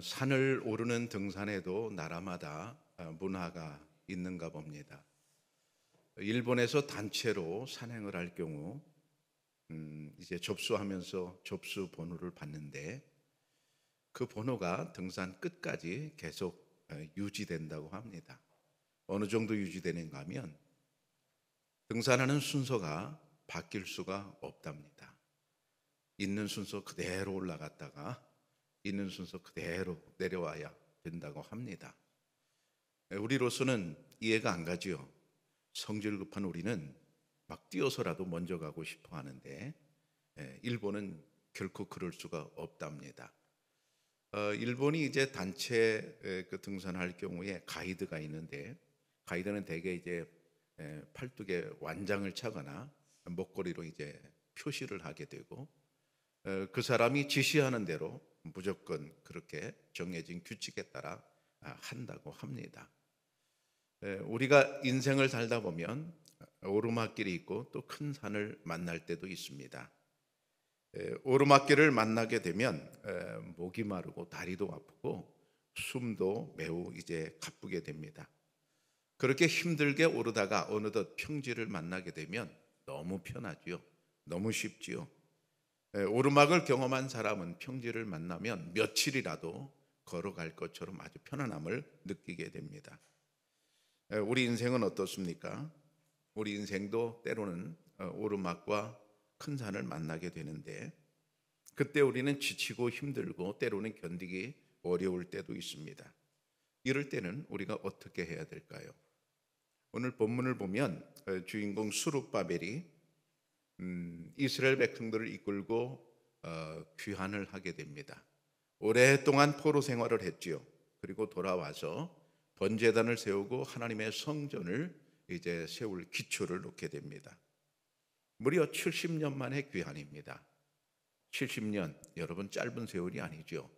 산을 오르는 등산에도 나라마다 문화가 있는가 봅니다. 일본에서 단체로 산행을 할 경우 이제 접수하면서 접수 번호를 받는데 그 번호가 등산 끝까지 계속 유지된다고 합니다. 어느 정도 유지되는가 하면 등산하는 순서가 바뀔 수가 없답니다. 있는 순서 그대로 올라갔다가 있는 순서 그대로 내려와야 된다고 합니다. 우리로서는 이해가 안 가지요. 성질 급한 우리는 막 뛰어서라도 먼저 가고 싶어 하는데 일본은 결코 그럴 수가 없답니다. 일본이 이제 단체 등산할 경우에 가이드가 있는데 가이드는 대개 이제 팔뚝에 완장을 차거나 목걸이로 이제 표시를 하게 되고 그 사람이 지시하는 대로 무조건 그렇게 정해진 규칙에 따라 한다고 합니다. 우리가 인생을 살다 보면 오르막길이 있고 또 큰 산을 만날 때도 있습니다. 오르막길을 만나게 되면 목이 마르고 다리도 아프고 숨도 매우 이제 가쁘게 됩니다. 그렇게 힘들게 오르다가 어느덧 평지를 만나게 되면 너무 편하지요. 너무 쉽지요. 오르막을 경험한 사람은 평지를 만나면 며칠이라도 걸어갈 것처럼 아주 편안함을 느끼게 됩니다. 우리 인생은 어떻습니까? 우리 인생도 때로는 오르막과 큰 산을 만나게 되는데 그때 우리는 지치고 힘들고 때로는 견디기 어려울 때도 있습니다. 이럴 때는 우리가 어떻게 해야 될까요? 오늘 본문을 보면 주인공 수룹바벨이 이스라엘 백성들을 이끌고 귀환을 하게 됩니다. 오랫동안 포로 생활을 했지요. 그리고 돌아와서 번제단을 세우고 하나님의 성전을 이제 세울 기초를 놓게 됩니다. 무려 70년 만에 귀환입니다. 70년, 여러분 짧은 세월이 아니죠.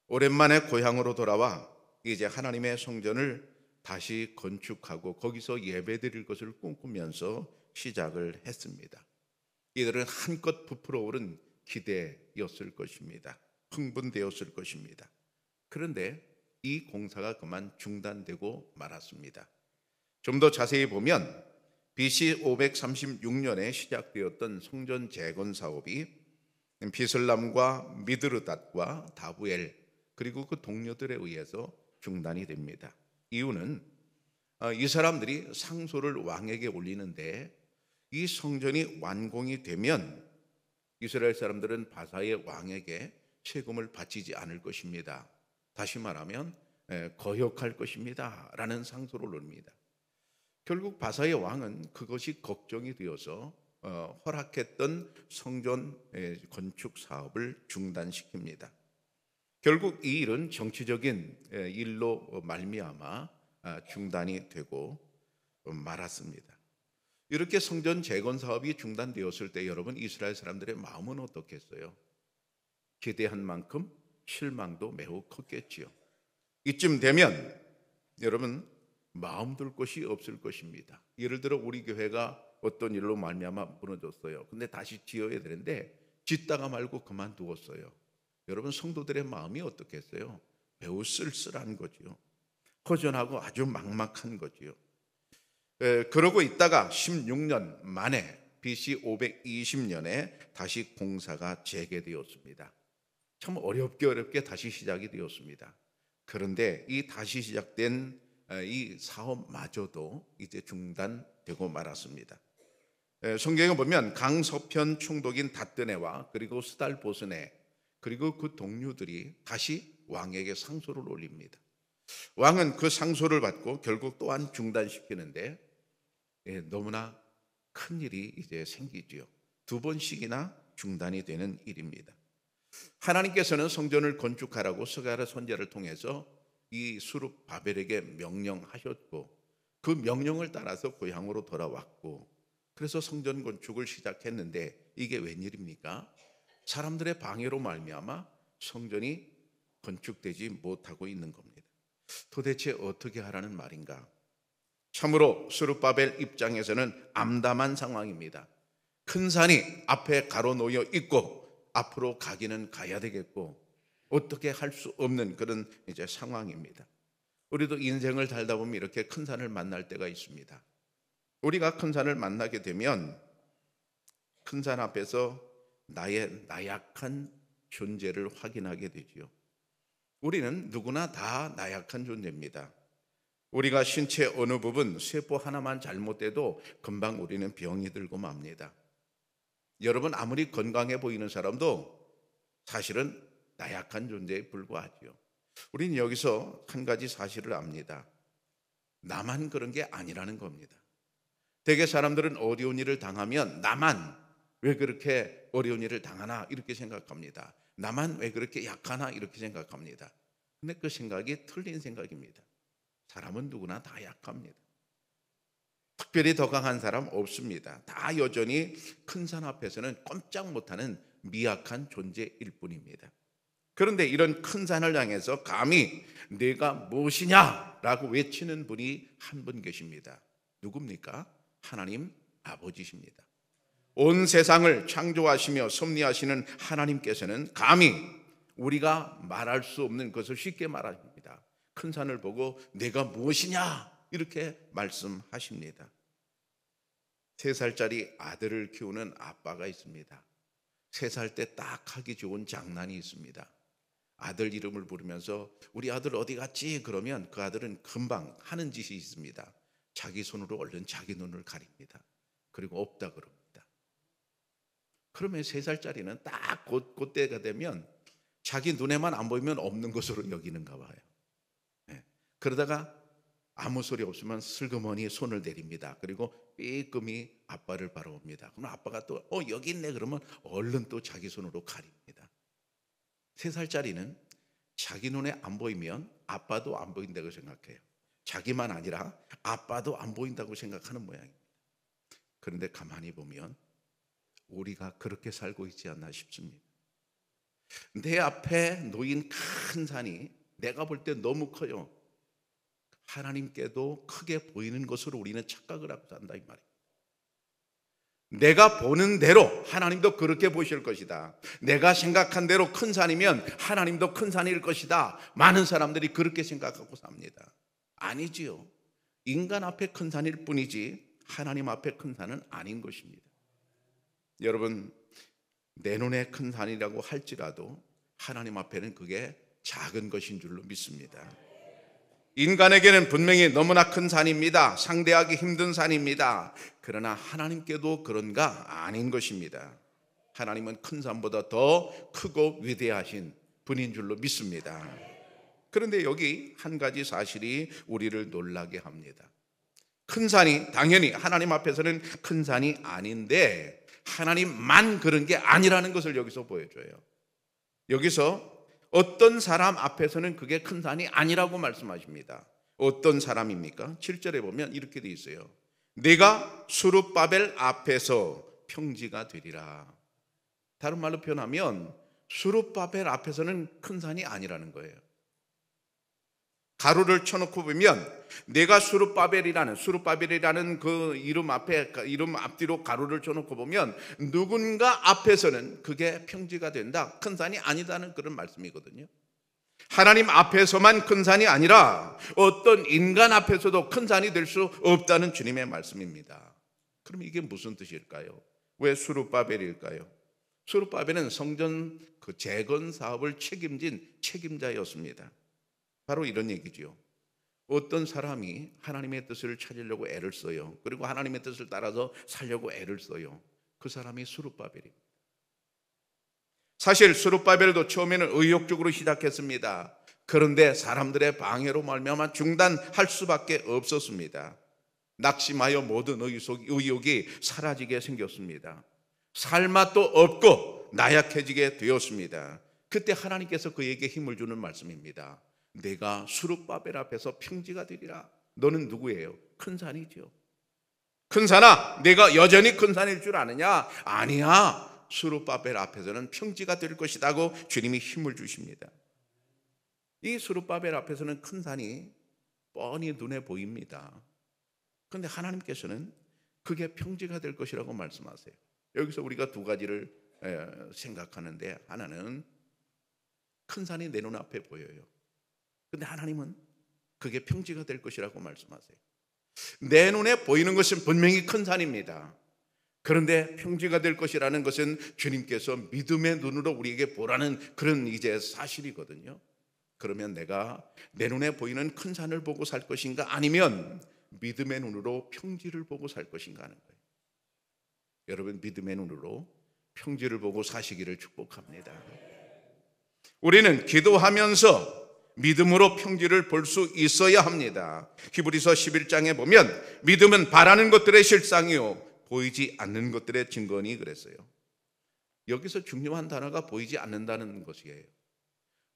오랜만에 고향으로 돌아와 이제 하나님의 성전을 다시 건축하고 거기서 예배드릴 것을 꿈꾸면서 시작을 했습니다. 이들은 한껏 부풀어 오른 기대였을 것입니다. 흥분되었을 것입니다. 그런데 이 공사가 그만 중단되고 말았습니다. 좀 더 자세히 보면 BC 536년에 시작되었던 성전 재건 사업이 비슬람과 미드르닷과 다부엘 그리고 그 동료들에 의해서 중단이 됩니다. 이유는 이 사람들이 상소를 왕에게 올리는데 이 성전이 완공이 되면 이스라엘 사람들은 바사의 왕에게 세금을 바치지 않을 것입니다. 다시 말하면 거역할 것입니다 라는 상소를 올립니다. 결국 바사의 왕은 그것이 걱정이 되어서 허락했던 성전 건축 사업을 중단시킵니다. 결국 이 일은 정치적인 일로 말미암아 중단이 되고 말았습니다. 이렇게 성전 재건 사업이 중단되었을 때 여러분 이스라엘 사람들의 마음은 어떻겠어요? 기대한 만큼 실망도 매우 컸겠지요. 이쯤 되면 여러분 마음 둘 곳이 없을 것입니다. 예를 들어 우리 교회가 어떤 일로 말미암아 무너졌어요. 근데 다시 지어야 되는데 짓다가 말고 그만두었어요. 여러분 성도들의 마음이 어떻겠어요? 매우 쓸쓸한 거지요. 허전하고 아주 막막한 거지요. 그러고 있다가 16년 만에 BC 520년에 다시 공사가 재개되었습니다. 참 어렵게 다시 시작이 되었습니다. 그런데 이 다시 시작된 이 사업마저도 이제 중단되고 말았습니다. 성경에 보면 강서편 총독인 다뜨네와 그리고 스달보스네 그리고 그 동료들이 다시 왕에게 상소를 올립니다. 왕은 그 상소를 받고 결국 또한 중단시키는데 너무나 큰 일이 이제 생기지요. 두 번씩이나 중단이 되는 일입니다. 하나님께서는 성전을 건축하라고 스가랴 선지자를 통해서 이 수룹바벨에게 명령하셨고 그 명령을 따라서 고향으로 돌아왔고 그래서 성전 건축을 시작했는데 이게 웬일입니까? 사람들의 방해로 말미암아 성전이 건축되지 못하고 있는 겁니다. 도대체 어떻게 하라는 말인가? 참으로 수룹바벨 입장에서는 암담한 상황입니다. 큰 산이 앞에 가로놓여 있고 앞으로 가기는 가야 되겠고 어떻게 할 수 없는 그런 이제 상황입니다. 우리도 인생을 살다 보면 이렇게 큰 산을 만날 때가 있습니다. 우리가 큰 산을 만나게 되면 큰 산 앞에서 나의 나약한 존재를 확인하게 되지요. 우리는 누구나 다 나약한 존재입니다. 우리가 신체 어느 부분, 세포 하나만 잘못돼도 금방 우리는 병이 들고 맙니다. 여러분, 아무리 건강해 보이는 사람도 사실은 나약한 존재에 불과하지요. 우리는 여기서 한 가지 사실을 압니다. 나만 그런 게 아니라는 겁니다. 대개 사람들은 어려운 일을 당하면 나만 왜 그렇게 어려운 일을 당하나 이렇게 생각합니다. 나만 왜 그렇게 약하나 이렇게 생각합니다. 근데 그 생각이 틀린 생각입니다. 사람은 누구나 다 약합니다. 특별히 더 강한 사람 없습니다. 다 여전히 큰 산 앞에서는 꼼짝 못하는 미약한 존재일 뿐입니다. 그런데 이런 큰 산을 향해서 감히 내가 무엇이냐라고 외치는 분이 한 분 계십니다. 누굽니까? 하나님 아버지십니다. 온 세상을 창조하시며 섭리하시는 하나님께서는 감히 우리가 말할 수 없는 것을 쉽게 말합니다. 큰 산을 보고 내가 무엇이냐 이렇게 말씀하십니다. 3살짜리 아들을 키우는 아빠가 있습니다. 3살 때 딱 하기 좋은 장난이 있습니다. 아들 이름을 부르면서 우리 아들 어디 갔지? 그러면 그 아들은 금방 하는 짓이 있습니다. 자기 손으로 얼른 자기 눈을 가립니다. 그리고 없다 그럽니다. 그러면 3살짜리는 딱 그때가 되면 자기 눈에만 안 보이면 없는 것으로 여기는가 봐요. 네. 그러다가 아무 소리 없으면 슬그머니 손을 내립니다. 그리고 삐끔히 아빠를 바라봅니다. 그럼 아빠가 또 여기 있네 그러면 얼른 또 자기 손으로 가립니다. 3살짜리는 자기 눈에 안 보이면 아빠도 안 보인다고 생각해요. 자기만 아니라 아빠도 안 보인다고 생각하는 모양입니다. 그런데 가만히 보면 우리가 그렇게 살고 있지 않나 싶습니다. 내 앞에 놓인 큰 산이 내가 볼 때 너무 커요. 하나님께도 크게 보이는 것으로 우리는 착각을 하고 산다 이 말이에요. 내가 보는 대로 하나님도 그렇게 보실 것이다. 내가 생각한 대로 큰 산이면 하나님도 큰 산일 것이다. 많은 사람들이 그렇게 생각하고 삽니다. 아니지요. 인간 앞에 큰 산일 뿐이지 하나님 앞에 큰 산은 아닌 것입니다. 여러분, 내 눈에 큰 산이라고 할지라도 하나님 앞에는 그게 작은 것인 줄로 믿습니다. 인간에게는 분명히 너무나 큰 산입니다. 상대하기 힘든 산입니다. 그러나 하나님께도 그런가? 아닌 것입니다. 하나님은 큰 산보다 더 크고 위대하신 분인 줄로 믿습니다. 그런데 여기 한 가지 사실이 우리를 놀라게 합니다. 큰 산이 당연히 하나님 앞에서는 큰 산이 아닌데 하나님만 그런 게 아니라는 것을 여기서 보여줘요. 여기서 어떤 사람 앞에서는 그게 큰 산이 아니라고 말씀하십니다. 어떤 사람입니까? 7절에 보면 이렇게 돼 있어요. 네가 수룹바벨 앞에서 평지가 되리라. 다른 말로 표현하면 수룹바벨 앞에서는 큰 산이 아니라는 거예요. 가로를 쳐놓고 보면 내가 수룹바벨이라는 그 이름 앞뒤로 가로를 쳐놓고 보면 누군가 앞에서는 그게 평지가 된다. 큰 산이 아니다는 그런 말씀이거든요. 하나님 앞에서만 큰 산이 아니라 어떤 인간 앞에서도 큰 산이 될 수 없다는 주님의 말씀입니다. 그럼 이게 무슨 뜻일까요? 왜 수룹바벨일까요? 수룹바벨은 성전 그 재건 사업을 책임진 책임자였습니다. 바로 이런 얘기죠. 어떤 사람이 하나님의 뜻을 찾으려고 애를 써요. 그리고 하나님의 뜻을 따라서 살려고 애를 써요. 그 사람이 수룹바벨입니다. 사실 수룹바벨도 처음에는 의욕적으로 시작했습니다. 그런데 사람들의 방해로 말미암아 중단할 수밖에 없었습니다. 낙심하여 모든 의욕이 사라지게 생겼습니다. 살 맛도 없고 나약해지게 되었습니다. 그때 하나님께서 그에게 힘을 주는 말씀입니다. 내가 수룹바벨 앞에서 평지가 되리라. 너는 누구예요? 큰 산이죠. 큰 산아, 내가 여전히 큰 산일 줄 아느냐? 아니야. 수룹바벨 앞에서는 평지가 될 것이라고 주님이 힘을 주십니다. 이 수룹바벨 앞에서는 큰 산이 뻔히 눈에 보입니다. 그런데 하나님께서는 그게 평지가 될 것이라고 말씀하세요. 여기서 우리가 두 가지를 생각하는데, 하나는 큰 산이 내 눈앞에 보여요. 근데 하나님은 그게 평지가 될 것이라고 말씀하세요. 내 눈에 보이는 것은 분명히 큰 산입니다. 그런데 평지가 될 것이라는 것은 주님께서 믿음의 눈으로 우리에게 보라는 그런 이제 사실이거든요. 그러면 내가 내 눈에 보이는 큰 산을 보고 살 것인가, 아니면 믿음의 눈으로 평지를 보고 살 것인가 하는 거예요. 여러분, 믿음의 눈으로 평지를 보고 사시기를 축복합니다. 우리는 기도하면서 믿음으로 평지를 볼 수 있어야 합니다. 히브리서 11장에 보면 믿음은 바라는 것들의 실상이요 보이지 않는 것들의 증거니 그랬어요. 여기서 중요한 단어가 보이지 않는다는 것이에요.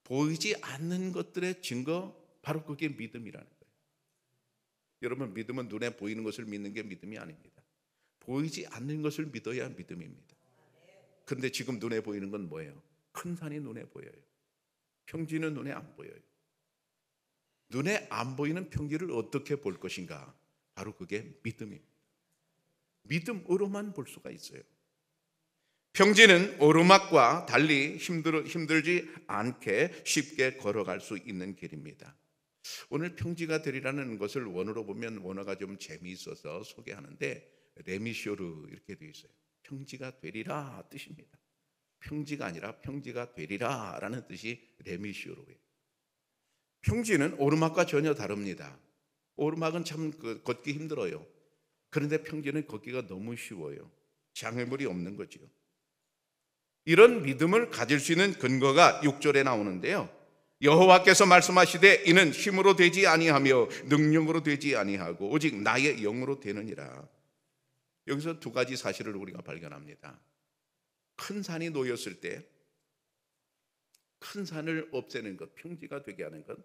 보이지 않는 것들의 증거, 바로 그게 믿음이라는 거예요. 여러분, 믿음은 눈에 보이는 것을 믿는 게 믿음이 아닙니다. 보이지 않는 것을 믿어야 믿음입니다. 그런데 지금 눈에 보이는 건 뭐예요? 큰 산이 눈에 보여요. 평지는 눈에 안 보여요. 눈에 안 보이는 평지를 어떻게 볼 것인가? 바로 그게 믿음입니다. 믿음으로만 볼 수가 있어요. 평지는 오르막과 달리 힘들지 않게 쉽게 걸어갈 수 있는 길입니다. 오늘 평지가 되리라는 것을 원어로 보면 원어가 좀 재미있어서 소개하는데 레미쇼르 이렇게 되어 있어요. 평지가 되리라 뜻입니다. 평지가 아니라 평지가 되리라 라는 뜻이 레미쇼르예요. 평지는 오르막과 전혀 다릅니다. 오르막은 참 걷기 힘들어요. 그런데 평지는 걷기가 너무 쉬워요. 장애물이 없는 거죠. 이런 믿음을 가질 수 있는 근거가 6절에 나오는데요. 여호와께서 말씀하시되 이는 힘으로 되지 아니하며 능력으로 되지 아니하고 오직 나의 영으로 되느니라. 여기서 두 가지 사실을 우리가 발견합니다. 큰 산이 놓였을 때 큰 산을 없애는 것, 평지가 되게 하는 것,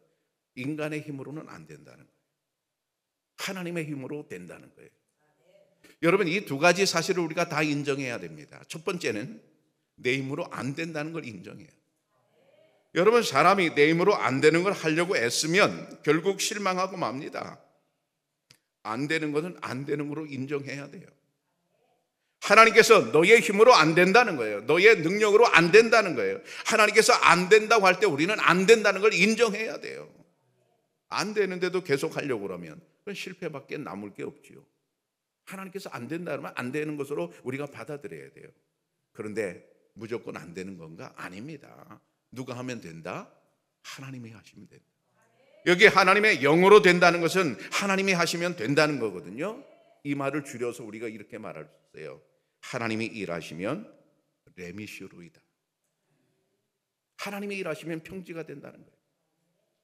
인간의 힘으로는 안 된다는 거예요. 하나님의 힘으로 된다는 거예요. 여러분, 이 두 가지 사실을 우리가 다 인정해야 됩니다. 첫 번째는 내 힘으로 안 된다는 걸 인정해요. 여러분, 사람이 내 힘으로 안 되는 걸 하려고 애쓰면 결국 실망하고 맙니다. 안 되는 것은 안 되는 거로 인정해야 돼요. 하나님께서 너의 힘으로 안 된다는 거예요. 너의 능력으로 안 된다는 거예요. 하나님께서 안 된다고 할 때 우리는 안 된다는 걸 인정해야 돼요. 안 되는데도 계속 하려고 그러면 그건 실패밖에 남을 게 없지요. 하나님께서 안 된다 그러면 안 되는 것으로 우리가 받아들여야 돼요. 그런데 무조건 안 되는 건가? 아닙니다. 누가 하면 된다? 하나님이 하시면 된다. 여기 하나님의 영으로 된다는 것은 하나님이 하시면 된다는 거거든요. 이 말을 줄여서 우리가 이렇게 말할 수 있어요. 하나님이 일하시면 레미쇼루이다. 하나님이 일하시면 평지가 된다는 거예요.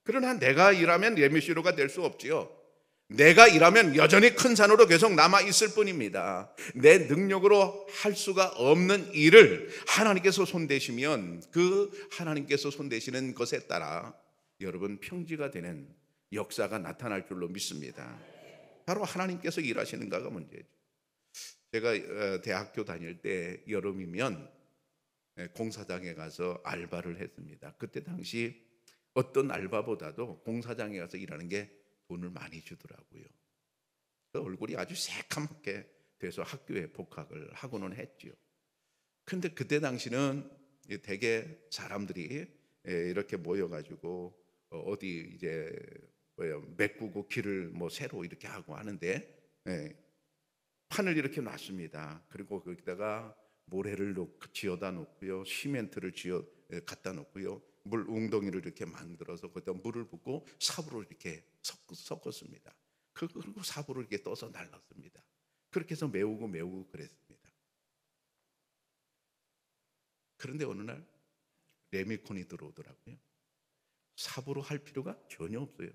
그러나 내가 일하면 레미쇼루가 될 수 없지요. 내가 일하면 여전히 큰 산으로 계속 남아 있을 뿐입니다. 내 능력으로 할 수가 없는 일을 하나님께서 손대시면 그 하나님께서 손대시는 것에 따라 여러분 평지가 되는 역사가 나타날 줄로 믿습니다. 바로 하나님께서 일하시는가가 문제죠. 제가 대학교 다닐 때 여름이면 공사장에 가서 알바를 했습니다. 그때 당시 어떤 알바보다도 공사장에 가서 일하는 게 돈을 많이 주더라고요. 그 얼굴이 아주 새카맣게 돼서 학교에 복학을 하고는 했죠. 근데 그때 당시는 되게 사람들이 이렇게 모여가지고 어디 이제 메꾸고 길을 뭐 새로 이렇게 하고 하는데 판을 이렇게 놨습니다. 그리고 거기다가 모래를 지어다 놓고요, 시멘트를 갖다 놓고요, 물 웅덩이를 이렇게 만들어서 거기다 물을 붓고 삽으로 이렇게 섞었습니다. 그리고 삽으로 이렇게 떠서 날랐습니다. 그렇게 해서 메우고 그랬습니다. 그런데 어느 날 레미콘이 들어오더라고요. 삽으로 할 필요가 전혀 없어요.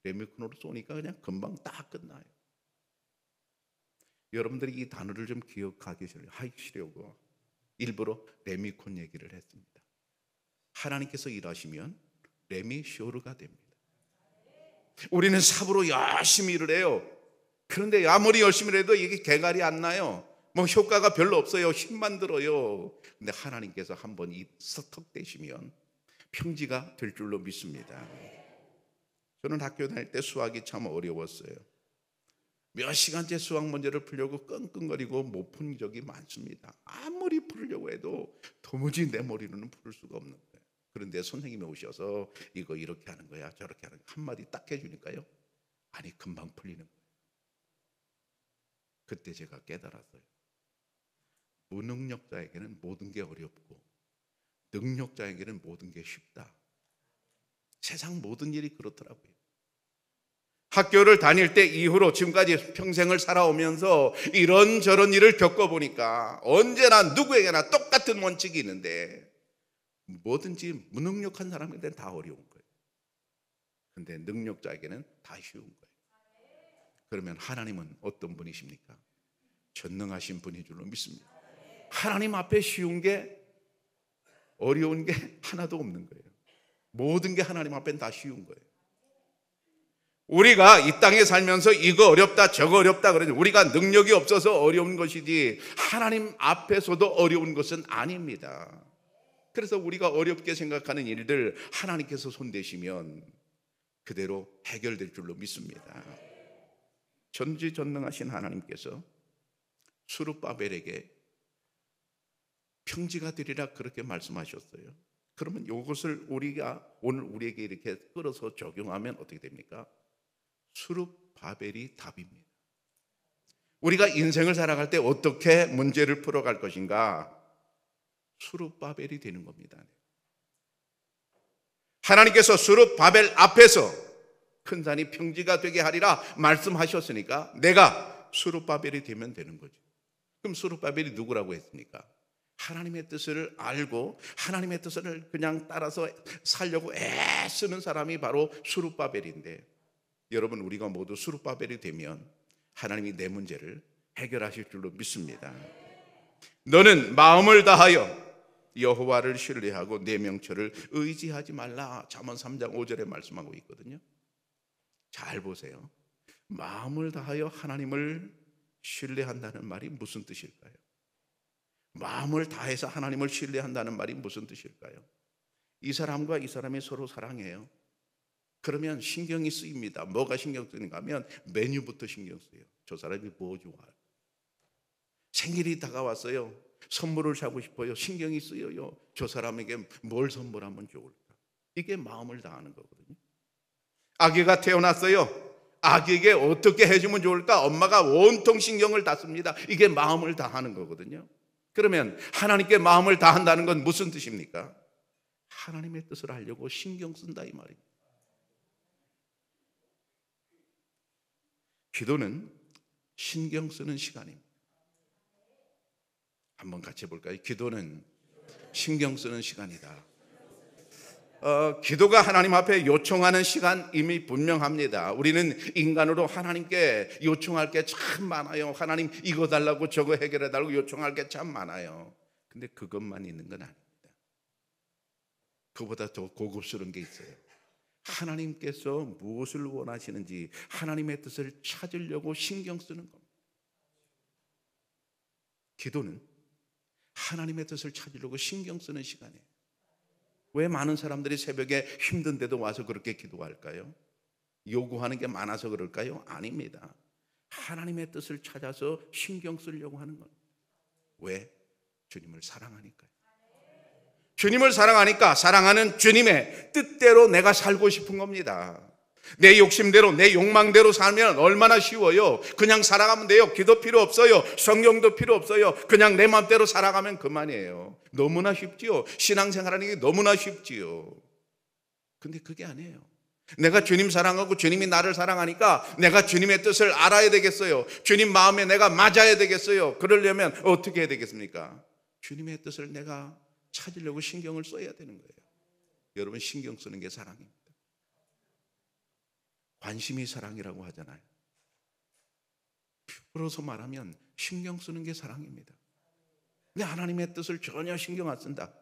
레미콘으로 쏘니까 그냥 금방 딱 끝나요. 여러분들이 이 단어를 좀 기억하시려고 일부러 레미콘 얘기를 했습니다. 하나님께서 일하시면 레미쇼르가 됩니다. 우리는 삽으로 열심히 일을 해요. 그런데 아무리 열심히 해도 이게 개갈이 안 나요. 뭐 효과가 별로 없어요. 힘만 들어요. 근데 하나님께서 한번 이 서턱대시면 평지가 될 줄로 믿습니다. 저는 학교 다닐 때 수학이 참 어려웠어요. 몇 시간째 수학 문제를 풀려고 끙끙거리고 못 푼 적이 많습니다. 아무리 풀려고 해도 도무지 내 머리로는 풀 수가 없는 거예요. 그런데 선생님이 오셔서 이거 이렇게 하는 거야, 저렇게 하는 거야 한마디 딱 해주니까요, 아니 금방 풀리는 거예요. 그때 제가 깨달았어요. 무능력자에게는 모든 게 어렵고 능력자에게는 모든 게 쉽다. 세상 모든 일이 그렇더라고요. 학교를 다닐 때 이후로 지금까지 평생을 살아오면서 이런저런 일을 겪어보니까 언제나 누구에게나 똑같은 원칙이 있는데 뭐든지 무능력한 사람에게는 다 어려운 거예요. 근데 능력자에게는 다 쉬운 거예요. 그러면 하나님은 어떤 분이십니까? 전능하신 분인 줄로 믿습니다. 하나님 앞에 쉬운 게 어려운 게 하나도 없는 거예요. 모든 게 하나님 앞엔 다 쉬운 거예요. 우리가 이 땅에 살면서 이거 어렵다 저거 어렵다 그러죠. 우리가 능력이 없어서 어려운 것이지 하나님 앞에서도 어려운 것은 아닙니다. 그래서 우리가 어렵게 생각하는 일들 하나님께서 손대시면 그대로 해결될 줄로 믿습니다. 전지전능하신 하나님께서 수룹바벨에게 평지가 되리라 그렇게 말씀하셨어요. 그러면 이것을 우리가 오늘 우리에게 이렇게 끌어서 적용하면 어떻게 됩니까? 수룹바벨이 답입니다. 우리가 인생을 살아갈 때 어떻게 문제를 풀어갈 것인가? 수룹바벨이 되는 겁니다. 하나님께서 수룹바벨 앞에서 큰 산이 평지가 되게 하리라 말씀하셨으니까 내가 수룹바벨이 되면 되는 거죠. 그럼 수룹바벨이 누구라고 했습니까? 하나님의 뜻을 알고 하나님의 뜻을 그냥 따라서 살려고 애쓰는 사람이 바로 수룹바벨인데, 여러분 우리가 모두 수룹바벨이 되면 하나님이 내 문제를 해결하실 줄로 믿습니다. 너는 마음을 다하여 여호와를 신뢰하고 내 명철을 의지하지 말라. 잠언 3장 5절에 말씀하고 있거든요. 잘 보세요. 마음을 다하여 하나님을 신뢰한다는 말이 무슨 뜻일까요? 마음을 다해서 하나님을 신뢰한다는 말이 무슨 뜻일까요? 이 사람과 이 사람이 서로 사랑해요. 그러면 신경이 쓰입니다. 뭐가 신경 쓰는가 하면 메뉴부터 신경 쓰여요. 저 사람이 뭐 좋아할까? 생일이 다가왔어요. 선물을 사고 싶어요. 신경이 쓰여요. 저 사람에게 뭘 선물하면 좋을까? 이게 마음을 다하는 거거든요. 아기가 태어났어요. 아기에게 어떻게 해주면 좋을까? 엄마가 온통 신경을 다 씁니다. 이게 마음을 다하는 거거든요. 그러면 하나님께 마음을 다한다는 건 무슨 뜻입니까? 하나님의 뜻을 하려고 신경 쓴다 이 말입니다. 기도는 신경 쓰는 시간입니다. 한번 같이 해볼까요? 기도는 신경 쓰는 시간이다. 기도가 하나님 앞에 요청하는 시간 이미 분명합니다. 우리는 인간으로 하나님께 요청할 게 참 많아요. 하나님 이거 달라고 저거 해결해 달라고 요청할 게 참 많아요. 근데 그것만 있는 건 아닙니다. 그보다 더 고급스러운 게 있어요. 하나님께서 무엇을 원하시는지 하나님의 뜻을 찾으려고 신경 쓰는 겁니다. 기도는 하나님의 뜻을 찾으려고 신경 쓰는 시간이에요. 왜 많은 사람들이 새벽에 힘든데도 와서 그렇게 기도할까요? 요구하는 게 많아서 그럴까요? 아닙니다. 하나님의 뜻을 찾아서 신경 쓰려고 하는 겁니다. 왜? 주님을 사랑하니까요. 주님을 사랑하니까 사랑하는 주님의 뜻대로 내가 살고 싶은 겁니다. 내 욕심대로 내 욕망대로 살면 얼마나 쉬워요. 그냥 살아가면 돼요. 기도 필요 없어요. 성경도 필요 없어요. 그냥 내 마음대로 살아가면 그만이에요. 너무나 쉽지요. 신앙생활하는 게 너무나 쉽지요. 근데 그게 아니에요. 내가 주님 사랑하고 주님이 나를 사랑하니까 내가 주님의 뜻을 알아야 되겠어요. 주님 마음에 내가 맞아야 되겠어요. 그러려면 어떻게 해야 되겠습니까? 주님의 뜻을 내가 찾으려고 신경을 써야 되는 거예요. 여러분 신경 쓰는 게 사랑입니다. 관심이 사랑이라고 하잖아요. 풀어서 말하면 신경 쓰는 게 사랑입니다. 근데 하나님의 뜻을 전혀 신경 안 쓴다.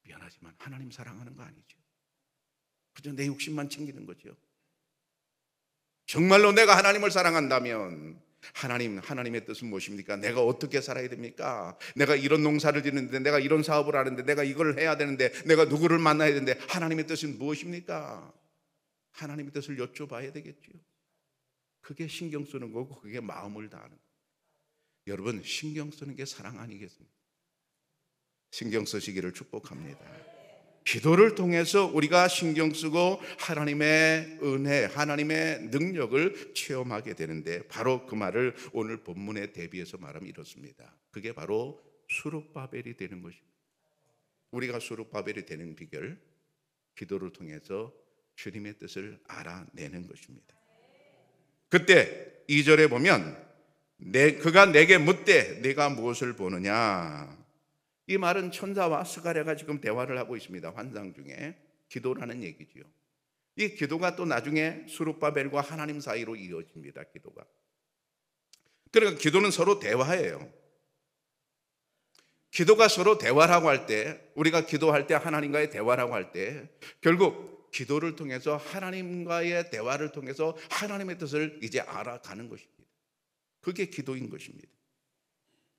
미안하지만 하나님 사랑하는 거 아니죠. 그저 내 욕심만 챙기는 거죠. 정말로 내가 하나님을 사랑한다면 하나님의 뜻은 무엇입니까? 내가 어떻게 살아야 됩니까? 내가 이런 농사를 짓는데, 내가 이런 사업을 하는데, 내가 이걸 해야 되는데, 내가 누구를 만나야 되는데 하나님의 뜻은 무엇입니까? 하나님의 뜻을 여쭤봐야 되겠죠. 그게 신경 쓰는 거고 그게 마음을 다하는 거예요. 여러분 신경 쓰는 게 사랑 아니겠습니까? 신경 쓰시기를 축복합니다. 기도를 통해서 우리가 신경 쓰고 하나님의 은혜, 하나님의 능력을 체험하게 되는데, 바로 그 말을 오늘 본문에 대비해서 말하면 이렇습니다. 그게 바로 수룹바벨이 되는 것입니다. 우리가 수룹바벨이 되는 비결, 기도를 통해서 주님의 뜻을 알아내는 것입니다. 그때 2절에 보면 그가 내게 묻되 내가 무엇을 보느냐. 이 말은 천사와 스가랴가 지금 대화를 하고 있습니다. 환상 중에 기도라는 얘기지요. 이 기도가 또 나중에 수룹바벨과 하나님 사이로 이어집니다. 기도가. 그러니까 기도는 서로 대화예요. 기도가 서로 대화라고 할 때, 우리가 기도할 때 하나님과의 대화라고 할 때, 결국 기도를 통해서 하나님과의 대화를 통해서 하나님의 뜻을 이제 알아가는 것입니다. 그게 기도인 것입니다.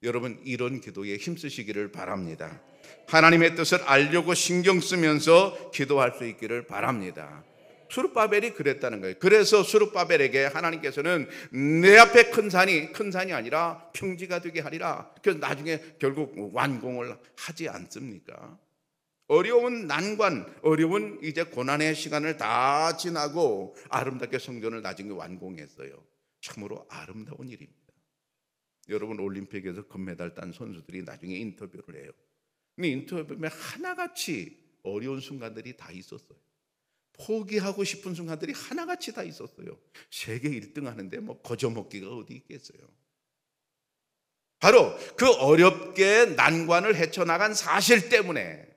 여러분, 이런 기도에 힘쓰시기를 바랍니다. 하나님의 뜻을 알려고 신경 쓰면서 기도할 수 있기를 바랍니다. 수룹바벨이 그랬다는 거예요. 그래서 수룹바벨에게 하나님께서는 내 앞에 큰 산이 아니라 평지가 되게 하리라. 그래서 나중에 결국 완공을 하지 않습니까? 어려운 난관, 어려운 이제 고난의 시간을 다 지나고 아름답게 성전을 나중에 완공했어요. 참으로 아름다운 일입니다. 여러분, 올림픽에서 금메달 딴 선수들이 나중에 인터뷰를 해요. 근데 인터뷰에 하나같이 어려운 순간들이 다 있었어요. 포기하고 싶은 순간들이 하나같이 다 있었어요. 세계 1등 하는데 뭐 거저먹기가 어디 있겠어요. 바로 그 어렵게 난관을 헤쳐나간 사실 때문에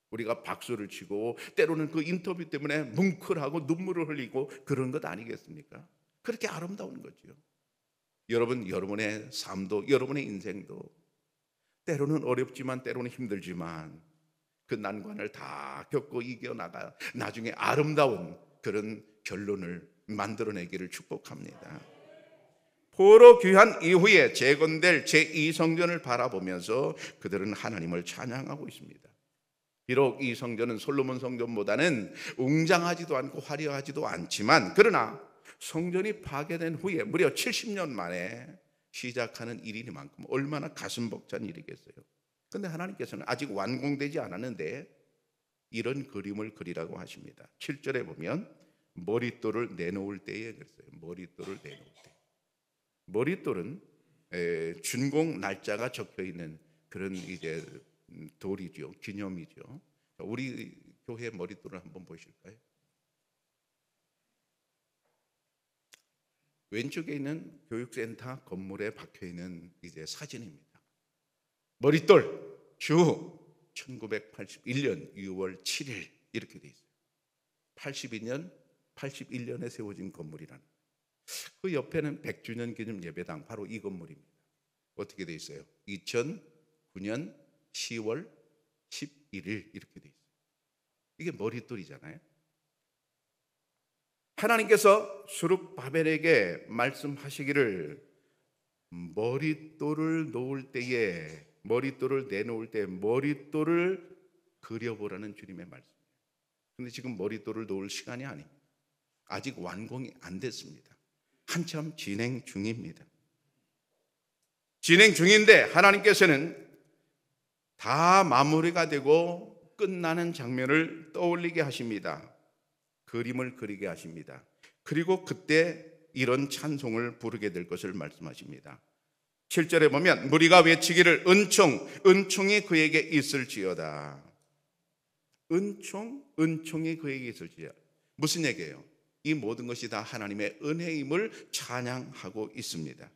우리가 박수를 치고, 때로는 그 인터뷰 때문에 뭉클하고 눈물을 흘리고 그런 것 아니겠습니까? 그렇게 아름다운 거죠. 여러분, 여러분의 삶도, 여러분의 인생도 때로는 어렵지만 때로는 힘들지만 그 난관을 다 겪고 이겨나가 나중에 아름다운 그런 결론을 만들어내기를 축복합니다. 포로 귀환 이후에 재건될 제2성전을 바라보면서 그들은 하나님을 찬양하고 있습니다. 비록 이 성전은 솔로몬 성전보다는 웅장하지도 않고 화려하지도 않지만, 그러나 성전이 파괴된 후에 무려 70년 만에 시작하는 일이니만큼 얼마나 가슴 벅찬 일이겠어요. 그런데 하나님께서는 아직 완공되지 않았는데 이런 그림을 그리라고 하십니다. 7절에 보면 머릿돌을 내놓을 때에 그랬어요. 머릿돌을 내놓을 때. 머릿돌은 준공 날짜가 적혀 있는 그런 이제 돌이죠. 기념이죠. 우리 교회 머릿돌을 한번 보실까요? 왼쪽에 있는 교육센터 건물에 박혀 있는 이제 사진입니다. 머릿돌 주 1981년 6월 7일 이렇게 돼 있어요. 81년에 세워진 건물이라는. 그 옆에는 100주년 기념 예배당, 바로 이 건물입니다. 어떻게 돼 있어요? 2009년 10월 11일 이렇게 돼 있어요. 이게 머릿돌이잖아요. 하나님께서 수룹바벨에게 말씀하시기를 머릿돌을 놓을 때에, 머릿돌을 내놓을 때 머릿돌을 그려보라는 주님의 말씀이에요. 그런데 지금 머릿돌을 놓을 시간이 아닙니다. 아직 완공이 안 됐습니다. 한참 진행 중입니다. 진행 중인데 하나님께서는 다 마무리가 되고 끝나는 장면을 떠올리게 하십니다. 그림을 그리게 하십니다. 그리고 그때 이런 찬송을 부르게 될 것을 말씀하십니다. 7절에 보면 무리가 외치기를 은총이 그에게 있을지어다. 은총이 그에게 있을지어다. 무슨 얘기예요? 이 모든 것이 다 하나님의 은혜임을 찬양하고 있습니다.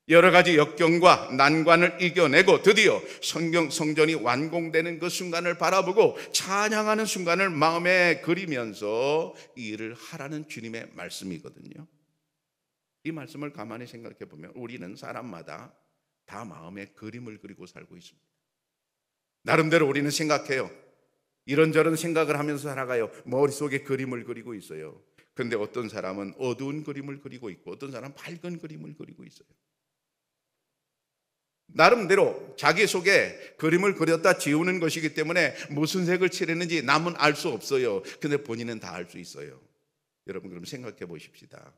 여러 가지 역경과 난관을 이겨내고 드디어 성전이 완공되는 그 순간을 바라보고 찬양하는 순간을 마음에 그리면서 이 일을 하라는 주님의 말씀이거든요. 이 말씀을 가만히 생각해 보면 우리는 사람마다 다 마음에 그림을 그리고 살고 있습니다. 나름대로 우리는 생각해요. 이런저런 생각을 하면서 살아가요. 머릿속에 그림을 그리고 있어요. 그런데 어떤 사람은 어두운 그림을 그리고 있고 어떤 사람은 밝은 그림을 그리고 있어요. 나름대로 자기 속에 그림을 그렸다 지우는 것이기 때문에 무슨 색을 칠했는지 남은 알 수 없어요. 근데 본인은 다 알 수 있어요. 여러분, 그럼 생각해 보십시다.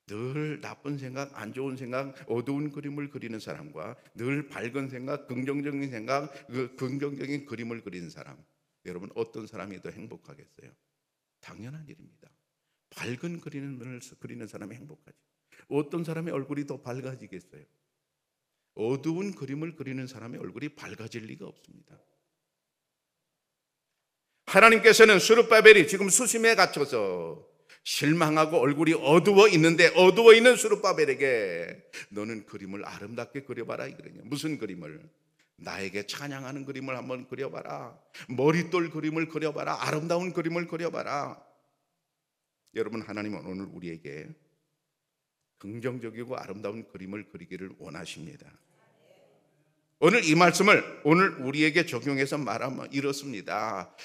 늘 나쁜 생각, 안 좋은 생각, 어두운 그림을 그리는 사람과 늘 밝은 생각, 긍정적인 생각, 긍정적인 그림을 그리는 사람, 여러분, 어떤 사람이 더 행복하겠어요? 당연한 일입니다. 밝은 그림을 그리는 사람이 행복하지. 어떤 사람의 얼굴이 더 밝아지겠어요? 어두운 그림을 그리는 사람의 얼굴이 밝아질 리가 없습니다. 하나님께서는 스룹바벨이 지금 수심에 갇혀서 실망하고 얼굴이 어두워 있는데, 어두워 있는 스룹바벨에게 너는 그림을 아름답게 그려봐라 이거든요. 무슨 그림을? 나에게 찬양하는 그림을 한번 그려봐라. 머릿돌 그림을 그려봐라. 아름다운 그림을 그려봐라. 여러분, 하나님은 오늘 우리에게 긍정적이고 아름다운 그림을 그리기를 원하십니다. 오늘 이 말씀을 오늘 우리에게 적용해서 말하면 이렇습니다.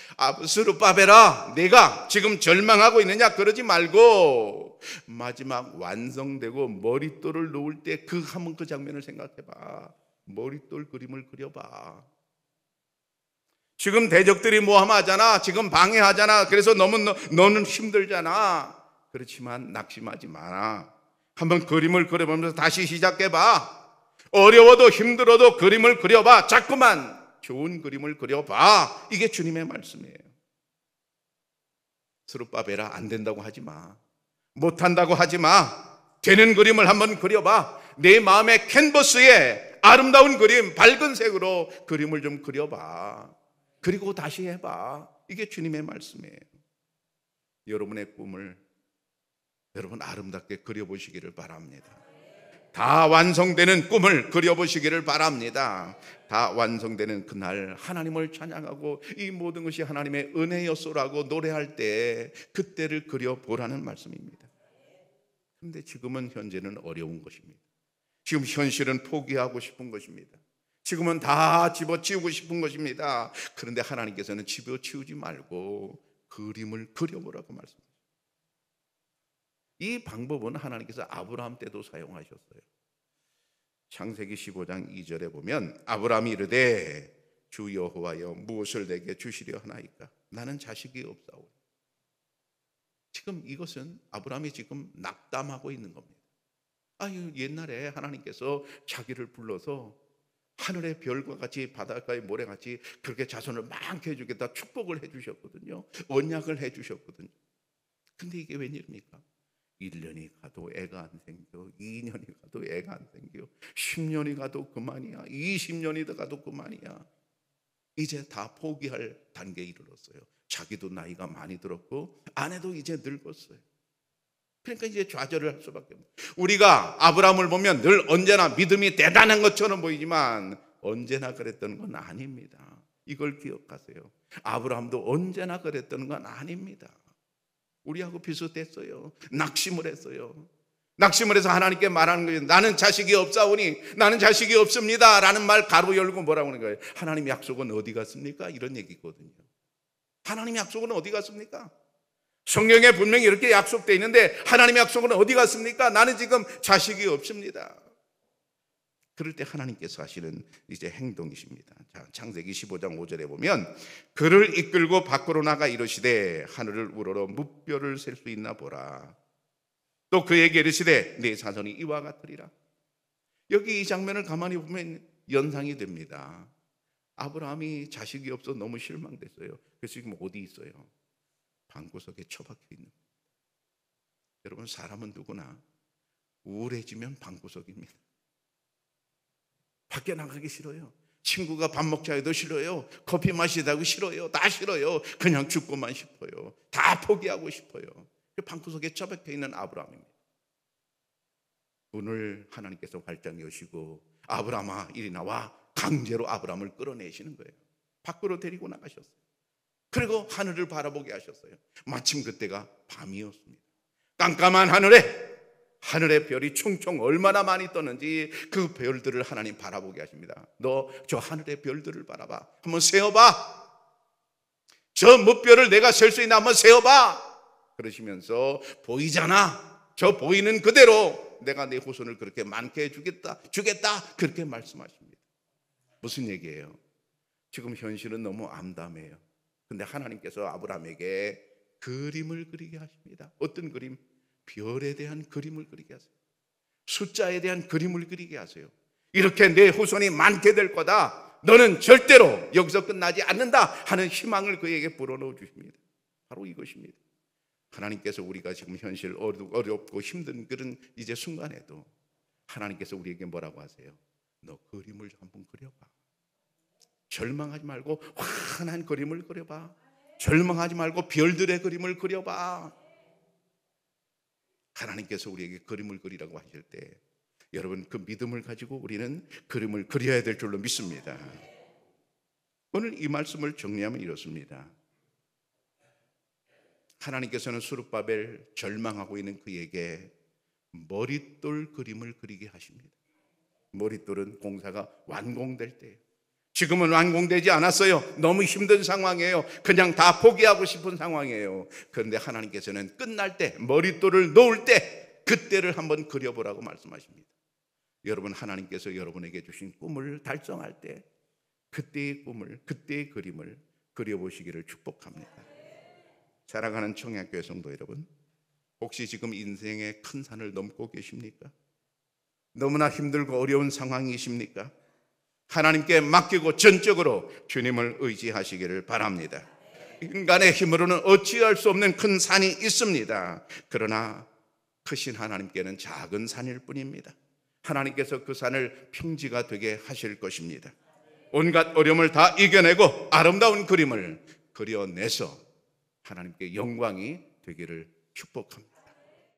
스룹바벨아, 내가 지금 절망하고 있느냐? 그러지 말고 마지막 완성되고 머릿돌을 놓을 때 한번 그 장면을 생각해봐. 머릿돌 그림을 그려봐. 지금 대적들이 모함하잖아. 지금 방해하잖아. 그래서 너는 힘들잖아. 그렇지만 낙심하지 마라. 한번 그림을 그려보면서 다시 시작해봐. 어려워도 힘들어도 그림을 그려봐. 자꾸만 좋은 그림을 그려봐. 이게 주님의 말씀이에요. 스룹바벨아, 안 된다고 하지 마. 못한다고 하지 마. 되는 그림을 한번 그려봐. 내 마음의 캔버스에 아름다운 그림, 밝은 색으로 그림을 좀 그려봐. 그리고 다시 해봐. 이게 주님의 말씀이에요. 여러분의 꿈을 여러분 아름답게 그려보시기를 바랍니다. 다 완성되는 꿈을 그려보시기를 바랍니다. 다 완성되는 그날 하나님을 찬양하고 이 모든 것이 하나님의 은혜였소라고 노래할 때 그때를 그려보라는 말씀입니다. 그런데 지금은 현재는 어려운 것입니다. 지금 현실은 포기하고 싶은 것입니다. 지금은 다 집어치우고 싶은 것입니다. 그런데 하나님께서는 집어치우지 말고 그림을 그려보라고 말씀하십니다. 이 방법은 하나님께서 아브라함 때도 사용하셨어요. 창세기 15장 2절에 보면 아브라함이 이르되 주 여호와여 무엇을 내게 주시려 하나이까? 나는 자식이 없사오니. 지금 이것은 아브라함이 지금 낙담하고 있는 겁니다. 옛날에 하나님께서 자기를 불러서 하늘의 별과 같이 바닷가의 모래같이 그렇게 자손을 많게 해주겠다 축복을 해주셨거든요. 언약을 해주셨거든요. 근데 이게 웬일입니까? 1년이 가도 애가 안 생겨, 2년이 가도 애가 안 생겨, 10년이 가도 그만이야, 20년이 더 가도 그만이야. 이제 다 포기할 단계에 이르렀어요. 자기도 나이가 많이 들었고 아내도 이제 늙었어요. 그러니까 이제 좌절을 할 수밖에 없어요. 우리가 아브라함을 보면 늘 언제나 믿음이 대단한 것처럼 보이지만 언제나 그랬던 건 아닙니다. 이걸 기억하세요. 아브라함도 언제나 그랬던 건 아닙니다. 우리하고 비슷했어요. 낙심을 했어요. 낙심을 해서 하나님께 말하는 거예요. 나는 자식이 없사오니, 나는 자식이 없습니다 라는 말 가로 열고 뭐라고 하는 거예요? 하나님 약속은 어디 갔습니까? 이런 얘기거든요. 하나님 약속은 어디 갔습니까? 성경에 분명히 이렇게 약속되어 있는데 하나님의 약속은 어디 갔습니까? 나는 지금 자식이 없습니다. 그럴 때 하나님께서 하시는 이제 행동이십니다. 자, 창세기 15장 5절에 보면 그를 이끌고 밖으로 나가 이르시되 하늘을 우러러 무뼈를 셀 수 있나 보라. 또 그에게 이르시되 네 자손이 이와 같으리라. 여기 이 장면을 가만히 보면 연상이 됩니다. 아브라함이 자식이 없어 너무 실망됐어요. 그래서 지금 어디 있어요? 방구석에 처박혀 있는 겁니다. 여러분, 사람은 누구나 우울해지면 방구석입니다. 밖에 나가기 싫어요. 친구가 밥 먹자 해도 싫어요. 커피 마시다고 싫어요. 다 싫어요. 그냥 죽고만 싶어요. 다 포기하고 싶어요. 방구석에 처박혀 있는 아브라함입니다. 문을 하나님께서 활짝 여시고 아브라함아 이리 나와. 강제로 아브라함을 끌어내시는 거예요. 밖으로 데리고 나가셨어요. 그리고 하늘을 바라보게 하셨어요. 마침 그때가 밤이었습니다. 깜깜한 하늘의 별이 총총 얼마나 많이 떴는지 그 별들을 하나님 바라보게 하십니다. 너 저 하늘의 별들을 바라봐. 한번 세어봐. 저 무별을 내가 셀 수 있나 한번 세어봐. 그러시면서 보이잖아. 저 보이는 그대로 내가 내 후손을 그렇게 많게 해주겠다. 그렇게 말씀하십니다. 무슨 얘기예요? 지금 현실은 너무 암담해요. 근데 하나님께서 아브라함에게 그림을 그리게 하십니다. 어떤 그림? 별에 대한 그림을 그리게 하세요. 숫자에 대한 그림을 그리게 하세요. 이렇게 내 후손이 많게 될 거다. 너는 절대로 여기서 끝나지 않는다 하는 희망을 그에게 불어넣어 주십니다. 바로 이것입니다. 하나님께서 우리가 지금 현실 어렵고 힘든 그런 이제 순간에도 하나님께서 우리에게 뭐라고 하세요? 너 그림을 한번 그려봐. 절망하지 말고 환한 그림을 그려봐. 절망하지 말고 별들의 그림을 그려봐. 하나님께서 우리에게 그림을 그리라고 하실 때 여러분 그 믿음을 가지고 우리는 그림을 그려야 될 줄로 믿습니다. 오늘 이 말씀을 정리하면 이렇습니다. 하나님께서는 수룹바벨 절망하고 있는 그에게 머릿돌 그림을 그리게 하십니다. 머릿돌은 공사가 완공될 때, 지금은 완공되지 않았어요. 너무 힘든 상황이에요. 그냥 다 포기하고 싶은 상황이에요. 그런데 하나님께서는 끝날 때, 머릿돌을 놓을 때 그때를 한번 그려보라고 말씀하십니다. 여러분, 하나님께서 여러분에게 주신 꿈을 달성할 때 그때의 꿈을, 그때의 그림을 그려보시기를 축복합니다. 사랑하는 청약교회 성도 여러분, 혹시 지금 인생의 큰 산을 넘고 계십니까? 너무나 힘들고 어려운 상황이십니까? 하나님께 맡기고 전적으로 주님을 의지하시기를 바랍니다. 인간의 힘으로는 어찌할 수 없는 큰 산이 있습니다. 그러나 크신 하나님께는 작은 산일 뿐입니다. 하나님께서 그 산을 평지가 되게 하실 것입니다. 온갖 어려움을 다 이겨내고 아름다운 그림을 그려내서 하나님께 영광이 되기를 축복합니다.